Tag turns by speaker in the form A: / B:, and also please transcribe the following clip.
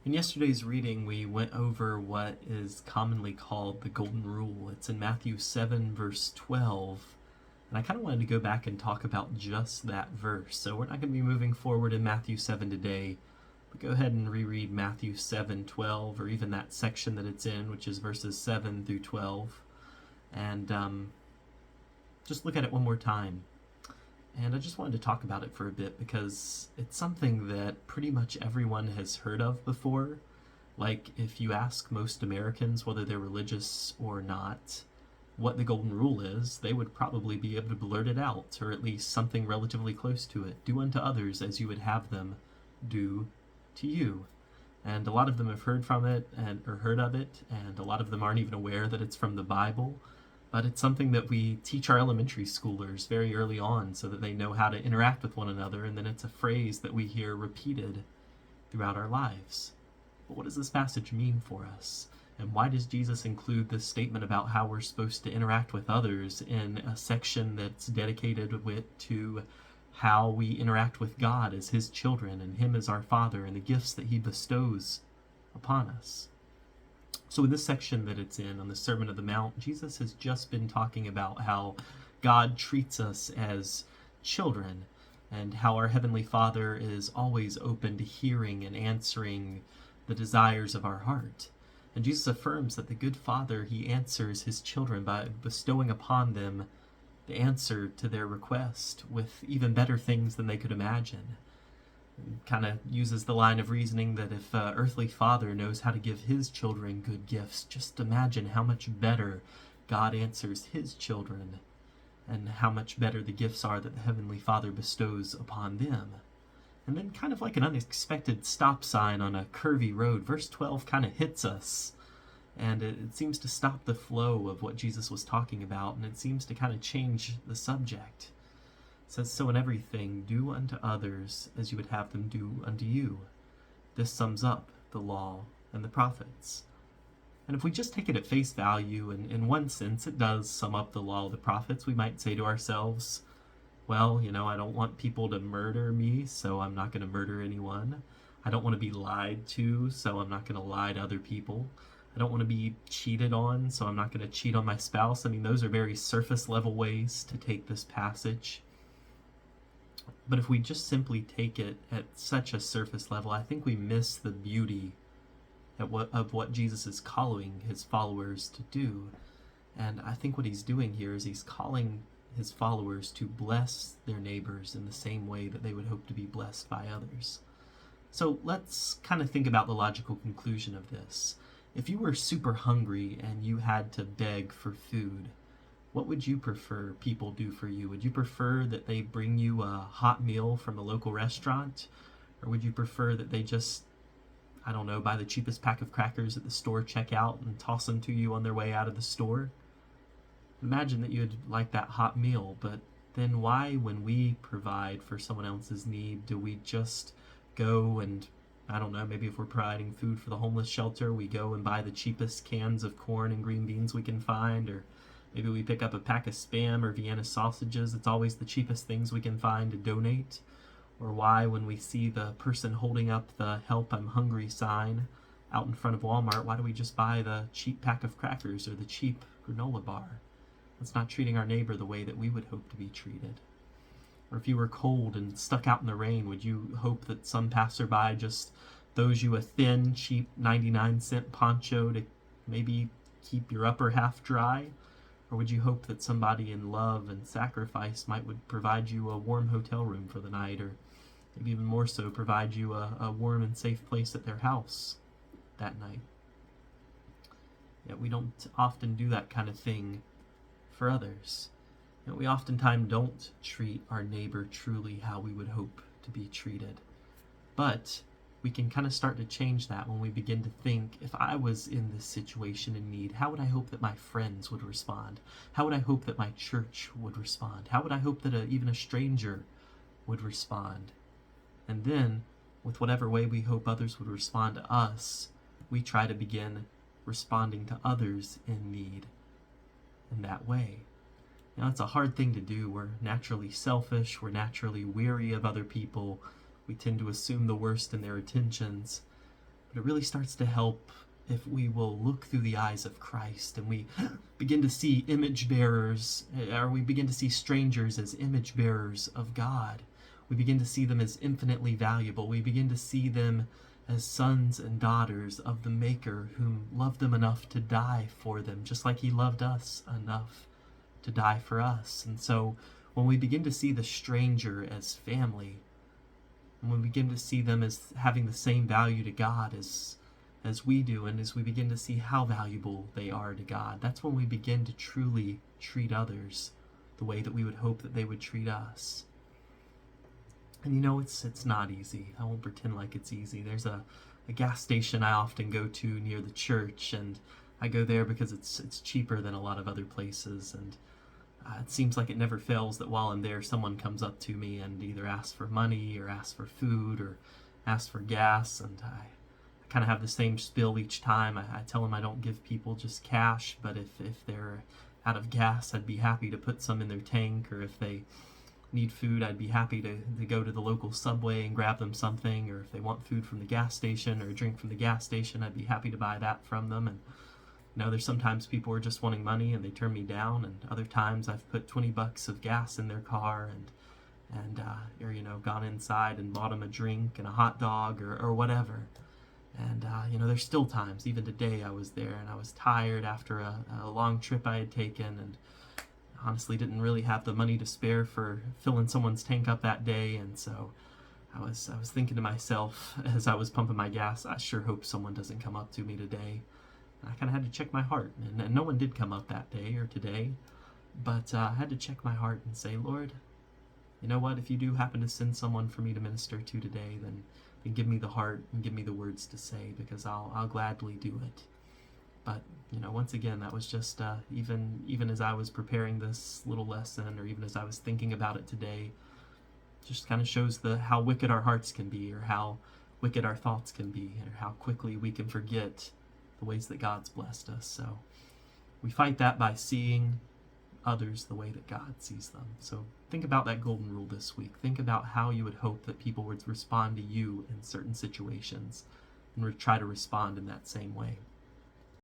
A: In yesterday's reading, we went over what is commonly called the Golden Rule. It's in Matthew 7, verse 12. And I kind of wanted to go back and talk about just that verse. So we're not going to be moving forward in Matthew 7 today, but go ahead and reread Matthew 7:12, or even that section that it's in, which is verses 7 through 12. And just look at it one more time. And I just wanted to talk about it for a bit because it's something that pretty much everyone has heard of before. Like, if you ask most Americans, whether they're religious or not, what the Golden Rule is, they would probably be able to blurt it out, or at least something relatively close to it. Do unto others as you would have them do to you. And a lot of them have heard from it or heard of it, and a lot of them aren't even aware that it's from the Bible. But it's something that we teach our elementary schoolers very early on so that they know how to interact with one another, and then it's a phrase that we hear repeated throughout our lives. But what does this passage mean for us? And why does Jesus include this statement about how we're supposed to interact with others in a section that's dedicated to how we interact with God as His children and Him as our Father and the gifts that He bestows upon us? So in this section that it's in, on the Sermon on the Mount, Jesus has just been talking about how God treats us as children and how our Heavenly Father is always open to hearing and answering the desires of our heart. And Jesus affirms that the good Father, He answers His children by bestowing upon them the answer to their request with even better things than they could imagine. Kind of uses the line of reasoning that if an earthly father knows how to give his children good gifts, just imagine how much better God answers His children and how much better the gifts are that the Heavenly Father bestows upon them. And then, kind of like an unexpected stop sign on a curvy road, verse 12 kind of hits us, and it seems to stop the flow of what Jesus was talking about, and it seems to kind of change the subject. It says, "So in everything, do unto others as you would have them do unto you." This sums up the law and the prophets. And if we just take it at face value, and in one sense it does sum up the law of the prophets, we might say to ourselves, well, I don't want people to murder me, so I'm not going to murder anyone. I don't want to be lied to, so I'm not going to lie to other people. I don't want to be cheated on, so I'm not going to cheat on my spouse. I mean, those are very surface level ways to take this passage. But if we just simply take it at such a surface level, I think we miss the beauty of what Jesus is calling His followers to do. And I think what He's doing here is He's calling His followers to bless their neighbors in the same way that they would hope to be blessed by others. So let's kind of think about the logical conclusion of this. If you were super hungry and you had to beg for food, what would you prefer people do for you? Would you prefer that they bring you a hot meal from a local restaurant? Or would you prefer that they just, buy the cheapest pack of crackers at the store checkout and toss them to you on their way out of the store? Imagine that you'd like that hot meal, but then why, when we provide for someone else's need, do we just go and, maybe if we're providing food for the homeless shelter, we go and buy the cheapest cans of corn and green beans we can find, or maybe we pick up a pack of Spam or Vienna sausages. It's always the cheapest things we can find to donate. Or why, when we see the person holding up the "Help, I'm Hungry" sign out in front of Walmart, why do we just buy the cheap pack of crackers or the cheap granola bar? That's not treating our neighbor the way that we would hope to be treated. Or if you were cold and stuck out in the rain, would you hope that some passerby just throws you a thin, cheap 99-cent poncho to maybe keep your upper half dry? Or would you hope that somebody in love and sacrifice would provide you a warm hotel room for the night, or maybe even more so, provide you a warm and safe place at their house that night? Yet we don't often do that kind of thing for others. And we oftentimes don't treat our neighbor truly how we would hope to be treated. But we can kind of start to change that when we begin to think, if I was in this situation in need, how would I hope that my friends would respond? How would I hope that my church would respond? How would I hope that even a stranger would respond? And then, with whatever way we hope others would respond to us, we try to begin responding to others in need in that way. It's a hard thing to do. We're naturally selfish. We're naturally weary of other people. We tend to assume the worst in their intentions. But it really starts to help if we will look through the eyes of Christ and we begin to see image bearers, or we begin to see strangers as image bearers of God. We begin to see them as infinitely valuable. We begin to see them as sons and daughters of the Maker who loved them enough to die for them, just like he loved us enough to die for us. And so when we begin to see the stranger as family, and when we begin to see them as having the same value to God as we do, and as we begin to see how valuable they are to God, that's when we begin to truly treat others the way that we would hope that they would treat us. And you know, it's not easy. I won't pretend like it's easy. There's a gas station I often go to near the church, and I go there because it's cheaper than a lot of other places, and it seems like it never fails that while I'm there, someone comes up to me and either asks for money or asks for food or asks for gas, and I kind of have the same spiel each time. I tell them I don't give people just cash, but if they're out of gas, I'd be happy to put some in their tank, or if they need food, I'd be happy to go to the local Subway and grab them something, or if they want food from the gas station or a drink from the gas station, I'd be happy to buy that from them. And you know, there's sometimes people are just wanting money and they turn me down, and other times I've put $20 of gas in their car and or you know, gone inside and bought them a drink and a hot dog or whatever. And you know, there's still times, even today I was there and I was tired after a long trip I had taken, and honestly didn't really have the money to spare for filling someone's tank up that day. And so I was thinking to myself as I was pumping my gas, I sure hope someone doesn't come up to me today. And I kind of had to check my heart, and no one did come up that day or today, but I had to check my heart and say, Lord, you know what, if you do happen to send someone for me to minister to today, then give me the heart and give me the words to say, because I'll gladly do it. But you know, once again, that was just even as I was preparing this little lesson, or even as I was thinking about it today, just kind of shows how wicked our hearts can be, or how wicked our thoughts can be, or how quickly we can forget the ways that God's blessed us. So we fight that by seeing others the way that God sees them. So think about that golden rule this week. Think about how you would hope that people would respond to you in certain situations, and try to respond in that same way.